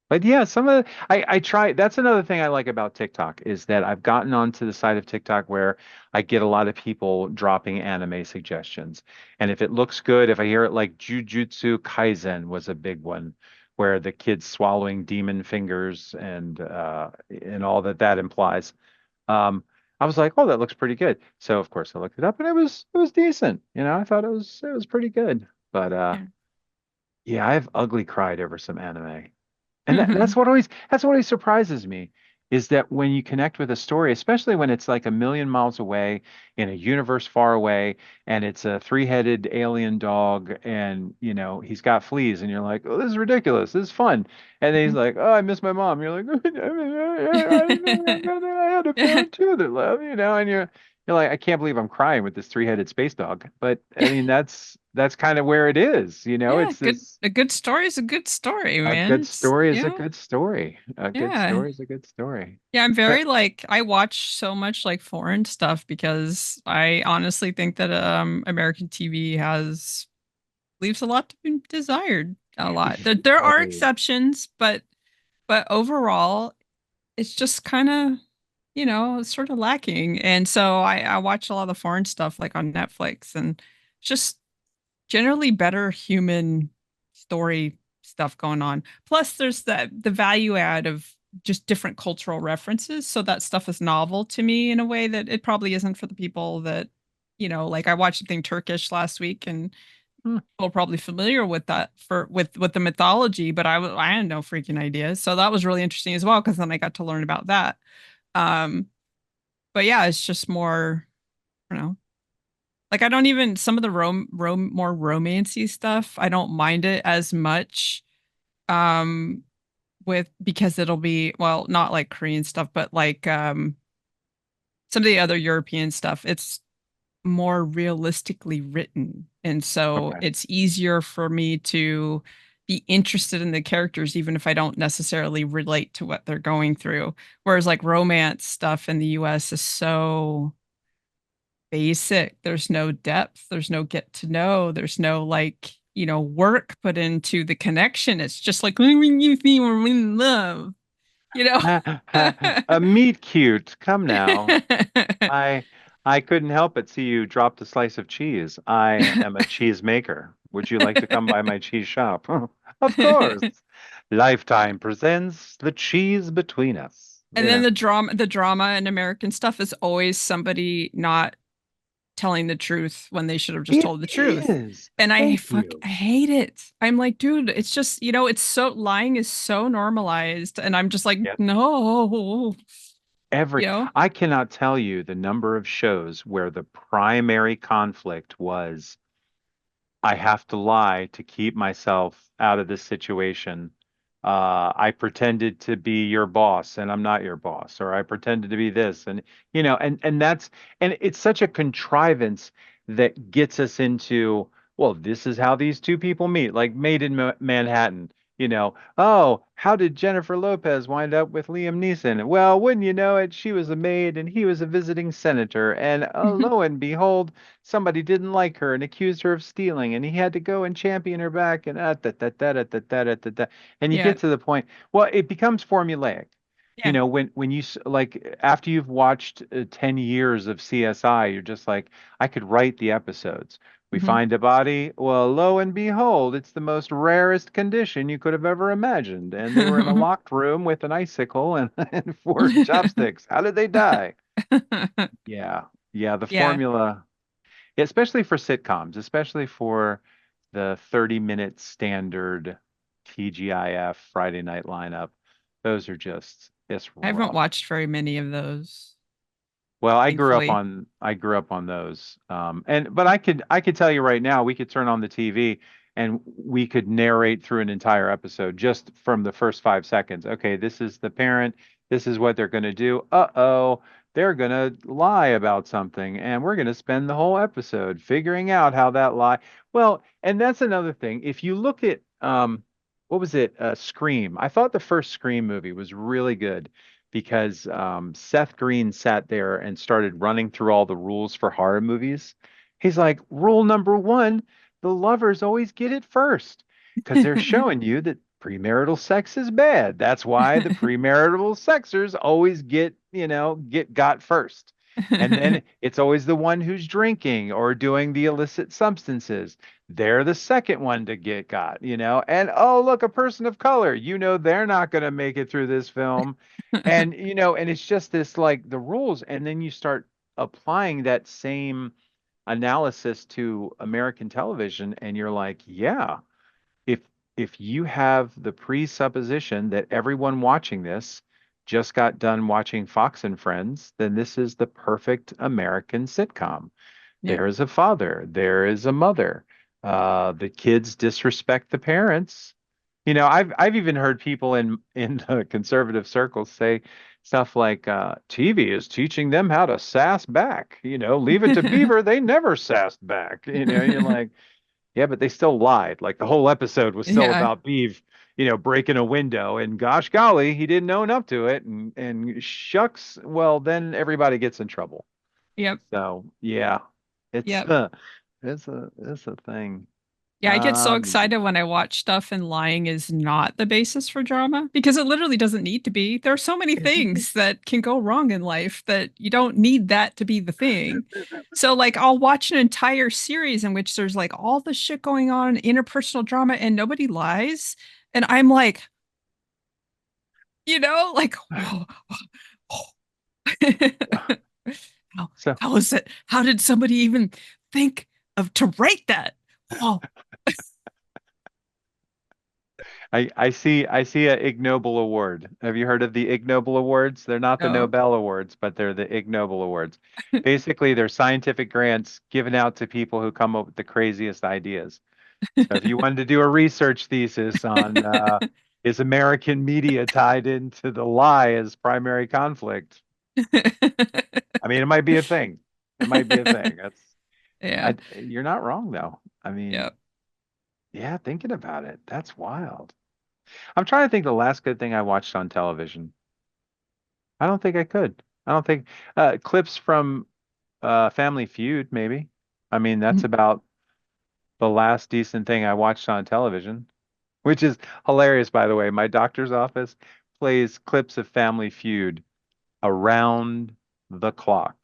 But yeah, some of I try. That's another thing I like about TikTok is that I've gotten onto the side of TikTok where I get a lot of people dropping anime suggestions. And if it looks good, if I hear it, like Jujutsu Kaisen was a big one, where the kid's swallowing demon fingers and all that implies. Um, I was like, oh, that looks pretty good. So of course I looked it up and it was decent. I thought it was pretty good. But Yeah. yeah, I've ugly cried over some anime. And that's what always surprises me is that when you connect with a story, especially when it's like a million miles away in a universe far away, and it's a three-headed alien dog, and he's got fleas, and you're like, oh, this is ridiculous, this is fun, and then he's like, oh, I miss my mom. You're like, I had a parent too that loved, and you're like, I can't believe I'm crying with this three-headed space dog, but I mean that's kind of where it is, Yeah, it's this. a good story is a good story, A man. good story is a Yeah. good story. A good Yeah. story is a good story. Yeah, I'm But very like I watch so much like foreign stuff because I honestly think that American TV has leaves a lot to be desired. A lot. There are oh, exceptions, but overall it's just kind of, sort of lacking. And so I watch a lot of the foreign stuff like on Netflix and just generally better human story stuff going on. Plus, there's the value add of just different cultural references. So that stuff is novel to me in a way that it probably isn't for the people that, like I watched something Turkish last week and hmm. people are probably familiar with that with the mythology, but I had no freaking idea. So that was really interesting as well because then I got to learn about that. Um, but yeah, it's just more, I don't know, like I don't even some of the more romancy stuff, I don't mind it as much. Um with because it'll be well, not like Korean stuff, but like some of the other European stuff, it's more realistically written. And so Okay. it's easier for me to be interested in the characters even if I don't necessarily relate to what they're going through. Whereas like romance stuff in the US is so basic. There's no depth. There's no get to know. There's no like, work put into the connection. It's just like when you feel we're in love, you know? A meet cute. Come now. I I couldn't help but see you drop the slice of cheese. I am a cheese maker. Would you like to come by my cheese shop? Of course. Lifetime presents The Cheese Between Us. And then the drama in American stuff is always somebody not telling the truth when they should have just It told the truth. is. And Thank you. I hate it. I'm like, dude, it's just, it's so lying is so normalized. And I'm just like, Yes. no, Every you know? I cannot tell you the number of shows where the primary conflict was I have to lie to keep myself out of this situation. I pretended to be your boss and I'm not your boss, or I pretended to be this, and it's such a contrivance that gets us into, well, this is how these two people meet, like Made in Manhattan. Oh, how did Jennifer Lopez wind up with Liam Neeson? Well, wouldn't you know it, she was a maid and he was a visiting senator, and lo and behold, somebody didn't like her and accused her of stealing, and he had to go and champion her back, and and you Yeah. get to the point. Well, it becomes formulaic. Yeah. When like after you've watched 10 years of CSI, you're just like, I could write the episodes. We Hmm. find a body. Well, lo and behold, it's the most rarest condition you could have ever imagined. And they were in a locked room with an icicle and, and four chopsticks. How did they die? Yeah. Yeah, the Yeah, formula, especially for sitcoms, especially for the 30-minute standard TGIF Friday night lineup. Those are just, it's I haven't rough. watched very many of those, Well, thankfully. I grew up on those. And but I could tell you right now, we could turn on the TV and we could narrate through an entire episode just from the first 5 seconds. Okay, this is the parent, this is what they're gonna do. Uh-oh, they're gonna lie about something, and we're gonna spend the whole episode figuring out how that lie. Well, and that's another thing. If you look at what was it? Scream. I thought the first Scream movie was really good because Seth Green sat there and started running through all the rules for horror movies. He's like, rule number one, the lovers always get it first because they're showing you that premarital sex is bad. That's why the premarital sexers always get got first. And then it's always the one who's drinking or doing the illicit substances. They're the second one to get got. And oh, look, a person of color. They're not going to make it through this film. And it's just this like the rules. And then you start applying that same analysis to American television, and you're like, yeah, if if you have the presupposition that everyone watching this just got done watching Fox and Friends, then this is the perfect American sitcom. Yep. There is a father, there is a mother. The kids disrespect the parents. I've even heard people in the conservative circles say stuff like TV is teaching them how to sass back. Leave it to Beaver, they never sassed back. You're like, yeah, but they still lied. Like the whole episode was still Yeah. about Beav, breaking a window, and gosh golly, he didn't own up to it, and shucks, well, then everybody gets in trouble. Yep. So yeah, it's Yep. it's a thing. Yeah, I get so Yeah. excited when I watch stuff and lying is not the basis for drama because it literally doesn't need to be. There are so many Isn't it? things that can go wrong in life that you don't need that to be the thing. So, like, I'll watch an entire series in which there's like all this shit going on, interpersonal drama, and nobody lies. And I'm like, like, how, So how is it? How did somebody even think of to write that? Oh, I see a Ig Nobel Award. Have you heard of the Ig Nobel Awards? They're not the no. Nobel Awards, but they're the Ig Nobel Awards. Basically, they're scientific grants given out to people who come up with the craziest ideas. So if you wanted to do a research thesis on is American media tied into the lie as primary conflict, I mean, it might be a thing. It might be a thing. Yeah. You're not wrong though. I mean, Yeah. yeah, thinking about it, that's wild. I'm trying to think the last good thing I watched on television. I don't think I could. I don't think clips from Family Feud, maybe. I mean, that's about the last decent thing I watched on television, which is hilarious, by the way. My doctor's office plays clips of Family Feud around the clock.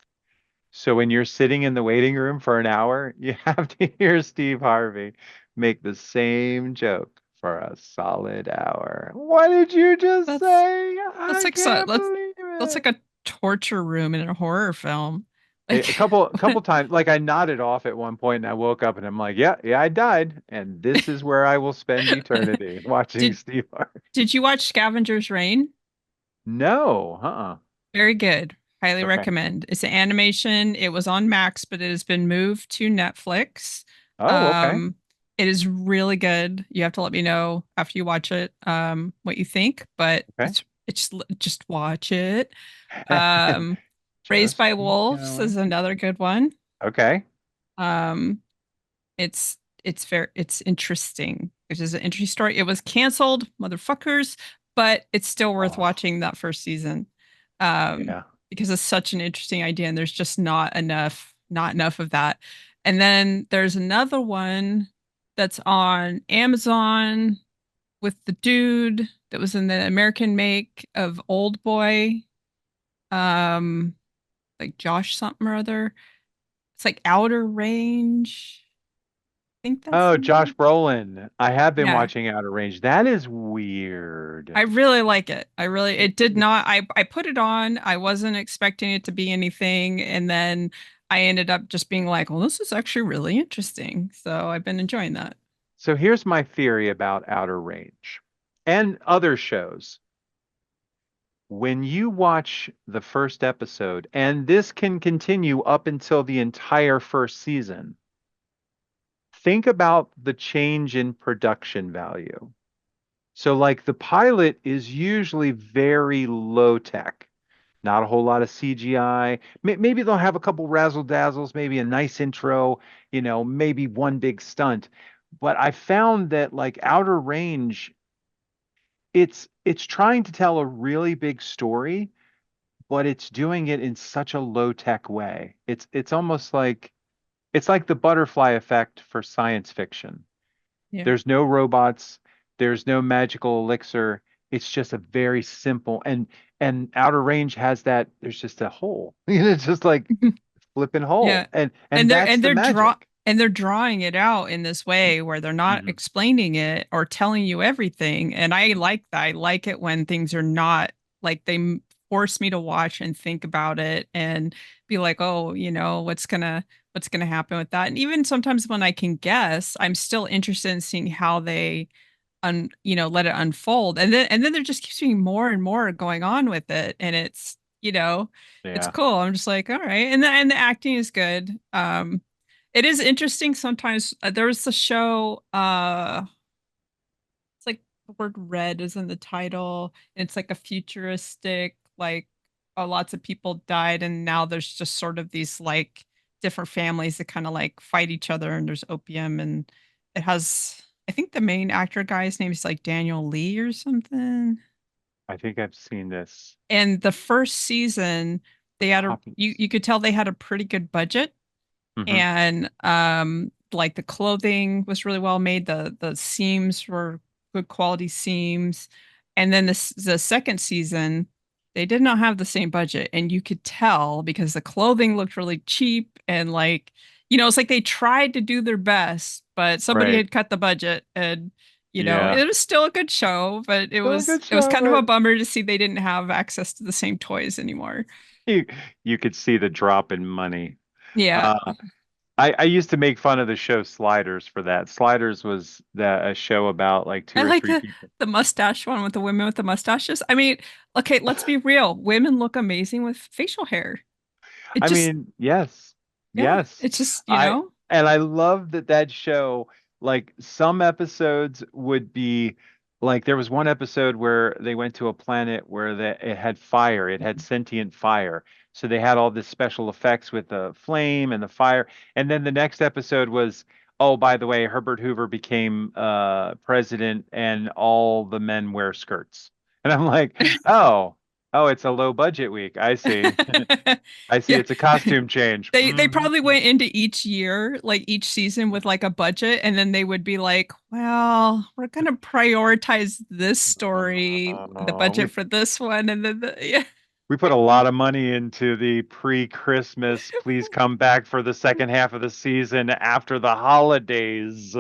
So when you're sitting in the waiting room for an hour, you have to hear Steve Harvey make the same joke for a solid hour. What did you just That's say? that's I like so can't believe that's it. like a torture room in a horror film. A Like couple times, like I nodded off at one point and I woke up and I'm like, yeah, yeah, I died. And this is where I will spend eternity watching did Steve Harvey. did you watch Scavenger's Reign? No, uh-uh. Very good. Highly Okay. recommend. It's an animation. It was on Max, but it has been moved to Netflix. Oh, okay. Um, it is really good. You have to let me know after you watch it, what you think, but Okay. it's just watch it. Um, Raised Just by keep Wolves is going. another good one. Okay. Um, it's interesting. It is an interesting story. It was canceled, motherfuckers, but it's still worth Oh, watching that first season. Um, yeah. because it's such an interesting idea and there's just not enough of that. And then there's another one that's on Amazon with the dude that was in the American make of Old Boy, um, like Josh something or other. It's like Outer Range. think that's Oh, the Josh name. Brolin. I have been Yeah. watching Outer Range. That is weird. I really like it. It did not, I put it on. I wasn't expecting it to be anything. And then I ended up just being like, well, this is actually really interesting. So I've been enjoying that. So here's my theory about Outer Range and other shows. When you watch the first episode, and this can continue up until the entire first season, think about the change in production value. So, like the pilot is usually very low tech, not a whole lot of CGI. Maybe they'll have a couple razzle dazzles, maybe a nice intro, maybe one big stunt. But I found that like Outer Range, it's trying to tell a really big story, but it's doing it in such a low tech way. It's almost like it's like the butterfly effect for science fiction. Yeah. There's no robots, there's no magical elixir. It's just a very simple and Outer Range has that there's just a hole. It's just like flipping Yeah. hole. And that's And the magic. they're drawing it out in this way where they're not Mhm. explaining it or telling you everything. And I like that. I like it when things are not like force me to watch and think about it and be like, "Oh, what's gonna happen with that?" And even sometimes when I can guess, I'm still interested in seeing how they let it unfold. And then there just keeps being more and more going on with it. And it's Yeah. cool. I'm just like, all right. And the acting is good. It is interesting sometimes. There was the show, it's like the word red is in the title. It's like a futuristic, like lots of people died, and now there's just sort of these like different families that kind of like fight each other, and there's opium, and it has, I think the main actor guy's name is like Daniel Lee or something. I think I've seen this. And the first season, they had Poppins. you could tell they had a pretty good budget, Hmm. and like the clothing was really well made, the seams were good quality seams. And then the second season they did not have the same budget, and you could tell because the clothing looked really cheap, and like it's like they tried to do their best but somebody Right. had cut the budget. And Yeah. it was still a good show, but Still a good it was show, kind of a but bummer to see they didn't have access to the same toys anymore. you you could see the drop in money. Yeah. Uh, I used to make fun of the show Sliders for that. Sliders was a show about like two I or like three people. the mustache one with the women with the mustaches. I mean, okay, let's be real. Women look amazing with facial hair. It I just, mean, yes, yeah, yes. it's just, I love that show, like some episodes would be like there was one episode where they went to a planet where it had fire, it had sentient fire. So they had all this special effects with the flame and the fire. And then the next episode was, oh, by the way, Herbert Hoover became president and all the men wear skirts. And I'm like, oh, oh, it's a low budget week. I see. I see. yeah. It's a costume change. They probably went into each year, like each season with like a budget, and then they would be like, well, we're gonna prioritize this story, the budget We for this one, and then yeah. we put a lot of money into the pre-Christmas. Please come back for the second half of the season after the holidays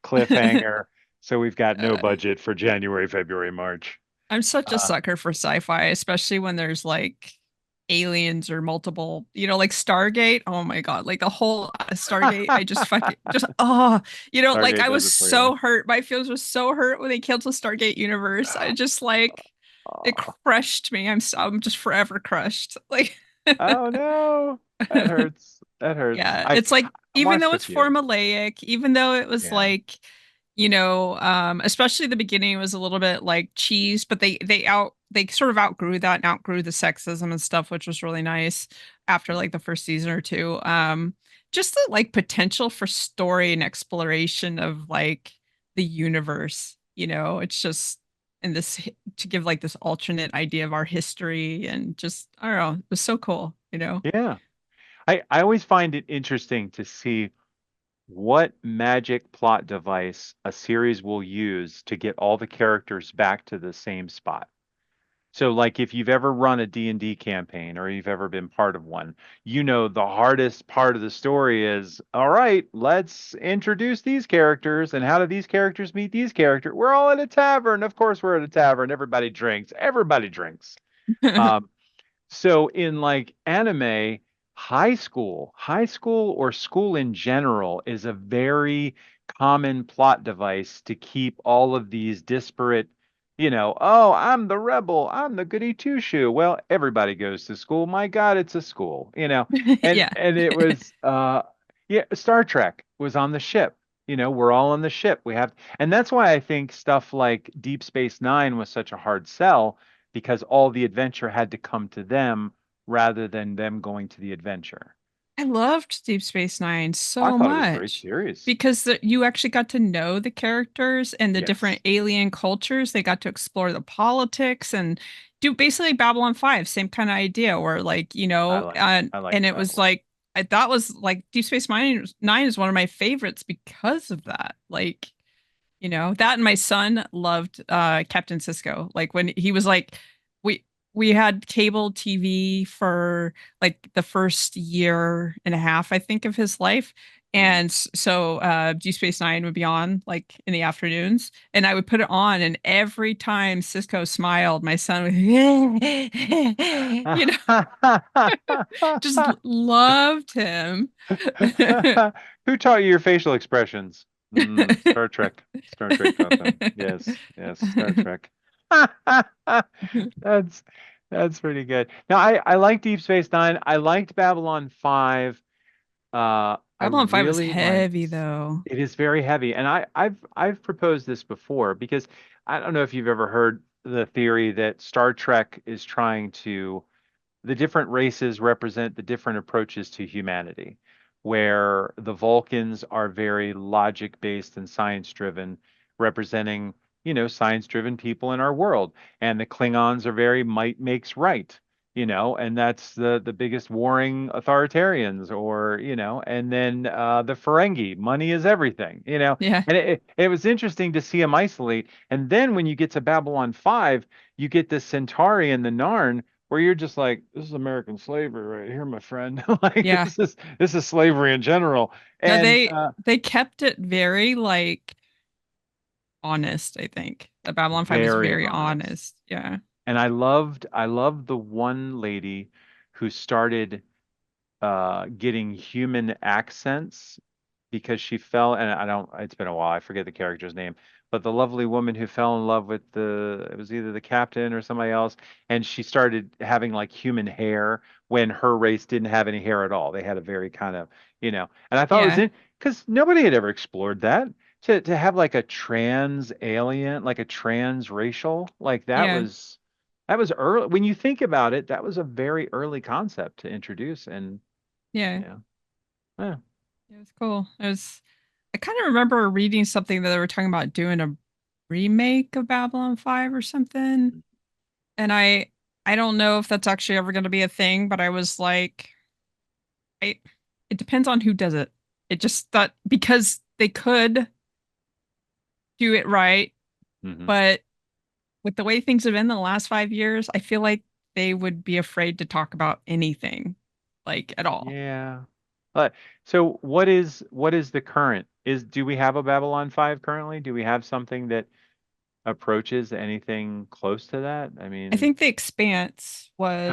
cliffhanger. So we've got no Uh, budget for January, February, March. I'm such a Uh, sucker for sci-fi, especially when there's like aliens or multiple, like Stargate. Oh my God, like the whole Stargate. I just fucking just like Stargate I does was it for you. so hurt. My feelings was so hurt when they canceled Stargate Universe. I just like it Oh, crushed me. I'm just forever crushed. Like oh no, that hurts. That hurts. yeah, I it's like I even watched though a it's few. formulaic, even though it was Yeah. like, especially the beginning was a little bit like cheese, but they sort of outgrew that and outgrew the sexism and stuff, which was really nice after like the first season or two. Just the like potential for story and exploration of like the universe, it's just and this to give like this alternate idea of our history and just I don't know, it was so cool. Yeah. I always find it interesting to see what magic plot device a series will use to get all the characters back to the same spot. So like if you've ever run a D&D campaign or you've ever been part of one, you know the hardest part of the story is, all right, let's introduce these characters and how do these characters meet these characters? We're all at a tavern. Of course we're at a tavern. Everybody drinks. Everybody drinks. Um, so in like anime, high school or school in general is a very common plot device to keep all of these disparate, oh, I'm the rebel, I'm the goody two shoe. Well, everybody goes to school. My God, it's a school, Yeah. and it was yeah, Star Trek was on the ship. We're all on the ship. And that's why I think stuff like Deep Space Nine was such a hard sell because all the adventure had to come to them rather than them going to the adventure. I loved Deep Space Nine I so thought it was very much serious. because you actually got to know the characters and the different Yes, alien cultures. They got to explore the politics and do basically Babylon 5, same kind of idea where like, I like and it was Babylon. like I thought was like Deep Space Nine is one of my favorites because of that. Like, that and my son loved Captain Cisco. Like when he was like we we had cable TV for like the first year and a half, I think, of his life. Mhm. And so Deep Space Nine would be on like in the afternoons, and I would put it on, and every time Cisco smiled, my son would, just loved him. Who taught you your facial expressions? Star Trek. Star Trek taught them. Yes, yes, Star Trek. That's that's pretty good. Now I like Deep Space Nine. I liked Babylon 5. I Babylon 5 was really liked heavy though. it is very heavy. And I've proposed this before because I don't know if you've ever heard the theory that Star Trek is trying to the different races represent the different approaches to humanity, where the Vulcans are very logic based and science driven, representing, science driven people in our world. And the Klingons are very might makes right, and that's the biggest warring authoritarians, or, and then the Ferengi, money is everything, Yeah. and it was interesting to see them isolate. And then when you get to Babylon 5, you get the Centauri and the Narn where you're just like, this is American slavery right here, my friend. Like Yeah. this is slavery in general. No, And they kept it very like honest, I think. The Babylon 5 is very very honest. honest. Yeah. And I loved the one lady who started getting human accents because she fell, and I don't, it's been a while, I forget the character's name, but the lovely woman who fell in love with it was either the captain or somebody else, and she started having like human hair when her race didn't have any hair at all. They had a very kind of, and I thought it was Yeah. in because nobody had ever explored that. To have like a trans alien, like a trans racial, like Yeah. that was early. When you think about it, that was a very early concept to introduce, and Yeah. yeah. Yeah. It was cool. I kind of remember reading something that they were talking about doing a remake of Babylon 5 or something. And I don't know if that's actually ever going to be a thing, but I was like, I it depends on who does it. It just that because they could do it right, Hmm. but with the way things have been the last 5 years, I feel like they would be afraid to talk about anything like at all. Yeah. But so what is the current? Do we have a Babylon 5 currently? Do we have something that approaches anything close to that? I I mean, think The Expanse was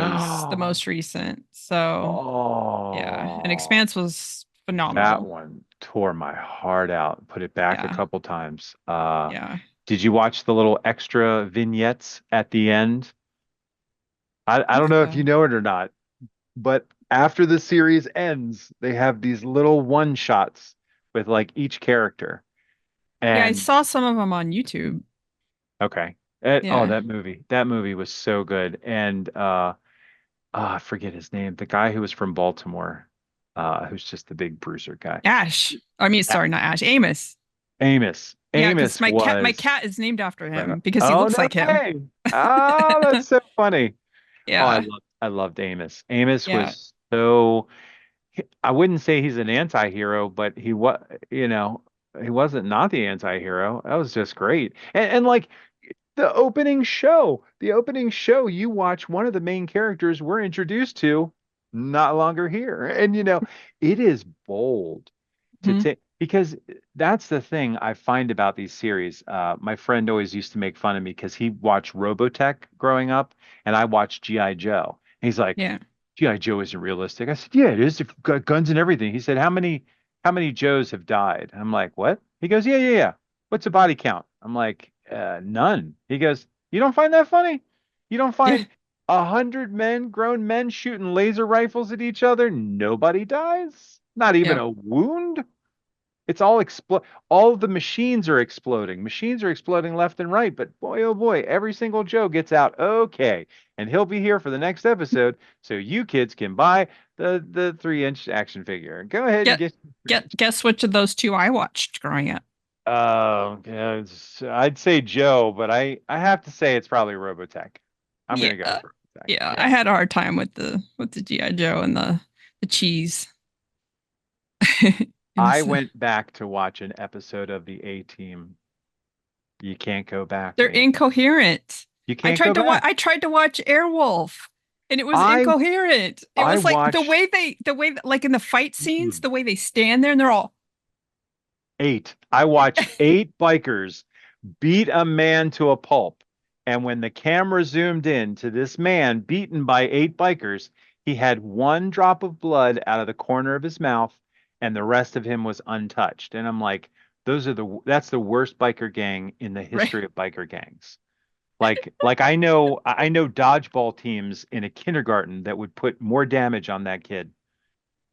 the oh, most recent. So, yeah, and Expanse was that phenomenal. one tore my heart out. Put it back a Yeah. couple times. Yeah. Did you watch the little extra vignettes at the end? I think don't know if you so. know it or not, but after the series ends, they have these little one shots with like each character. Yeah, I And saw some of them on YouTube. okay. Oh, Yeah. that movie was so good. And I forget his name. The guy who was from Baltimore, who's just the big bruiser guy. Ash. I mean, A- sorry, not Ash. Amos. Amos. Yeah, because Amos my was cat is named after right. him because he Oh, looks no like him. way. Oh, that's so funny. Oh, Yeah. I loved Amos. Amos Yeah. was so I wouldn't say he's an anti-hero, but you know, he wasn't not the anti-hero. That was just great. And like The opening show, you watch one of the main characters we're introduced to, not longer here. And it is bold to Mhm. take because that's the thing I find about these series. My friend always used to make fun of me because he watched Robotech growing up, and I watched G.I. Joe. And he's like, Yeah. G.I. Joe isn't realistic. I said, yeah, it is. It's got guns and everything. He said, how many Joes have died? I'm like, what? He goes, yeah, yeah, yeah. What's the body count? I'm like, none. He goes, you don't find that funny? You don't Yeah. find 100 men, grown men shooting laser rifles at each other? Nobody dies? Not even Yep. a wound? It's all of the machines are exploding. Machines are exploding left and right, but boy oh boy, every single Joe gets out okay. And he'll be here for the next episode, so you kids can buy the 3-inch action figure. Go ahead and Get get guess which of those two I watched growing up. yeah, I'd say Joe, but I have to say it's probably Robotech. I'm Yeah. gonna go with Robotech. Yeah. I Yeah. had a hard time with the GI Joe and the cheese. It I was went back to watch an episode of the A Team. You can't go back, they're man. incoherent. You can't go back. I tried to watch Airwolf and it was I incoherent. It I was like watched the way like in the fight scenes, the way they stand there and they're all eight. I watched eight bikers beat a man to a pulp. And when the camera zoomed in to this man beaten by eight bikers, he had one drop of blood out of the corner of his mouth, and the rest of him was untouched. And I'm like, that's the worst biker gang in the right, history of biker gangs. Like I know dodgeball teams in a kindergarten that would put more damage on that kid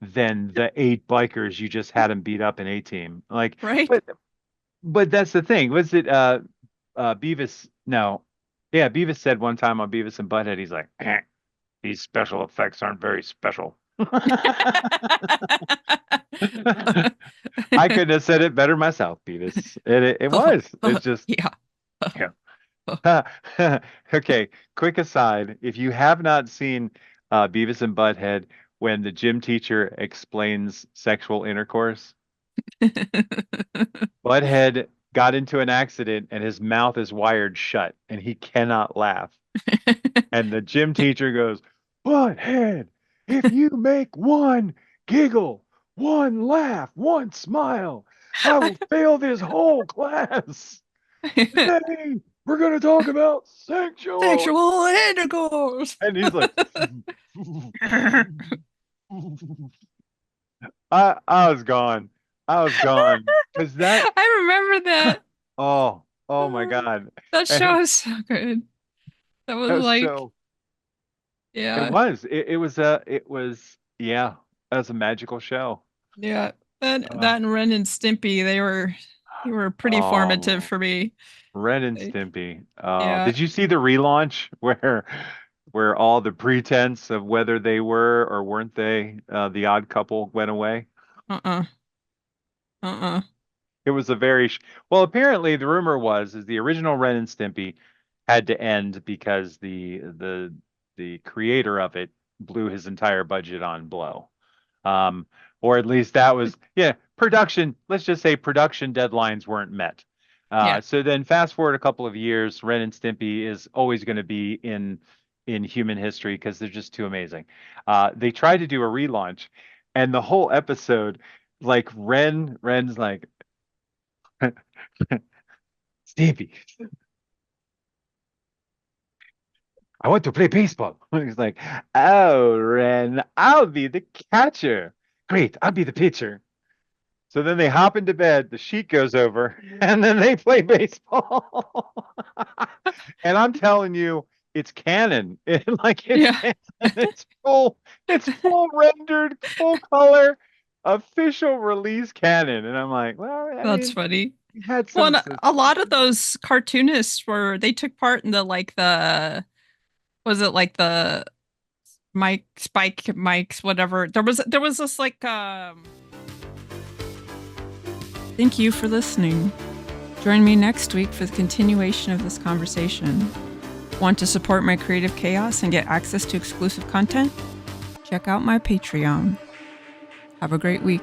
than the eight bikers you just had him beat up in A Team. Like, right. but that's the thing. Was it Beavis? No. Yeah, Beavis said one time on Beavis and Butthead, he's like, these special effects aren't very special. I couldn't have said it better myself, Beavis. It was. It's just Yeah. yeah. Okay, quick aside. If you have not seen Beavis and Butthead when the gym teacher explains sexual intercourse, Butthead got into an accident and his mouth is wired shut and he cannot laugh. And the gym teacher goes, Butthead, if you make one giggle, one laugh, one smile, I will fail this whole class. Today, we're going to talk about sexual. Sexual intercourse. And he's like, I was gone. I was gone. Because that, I remember that. oh my Uh, God. that show And is so good. That was that was like, so, it yeah, was, yeah, that was a magical show. yeah. Uh, That and Ren and Stimpy, they were pretty formative oh, for me. Ren and Like, Stimpy. yeah. Did you see the relaunch where all the pretense of whether they were or weren't they the odd couple went away? Uh-uh. Uh-uh. It was a very well. Apparently, the rumor was is the original Ren and Stimpy had to end because the creator of it blew his entire budget on blow. Um, or at least that was yeah. Production. Let's just say production deadlines weren't met. Yeah. So then, fast forward a couple of years, Ren and Stimpy is always going to be in human history because they're just too amazing. They tried to do a relaunch, and the whole episode, like Ren's like. Stevie, I want to play baseball. He's like, oh, Ren, I'll be the catcher. Great, I'll be the pitcher. So then they hop into bed, the sheet goes over, and then they play baseball. And I'm telling you, it's canon. It's Yeah. canon. It's full rendered, full color, official release canon. And I'm like, well, I That's mean, funny. we had Well, some. and a lot of those cartoonists were they took part in the like the was it like the Mike Spike Mike's whatever. There was this like thank you for listening. Join me next week for the continuation of this conversation. Want to support my creative chaos and get access to exclusive content? Check out my Patreon. Have a great week.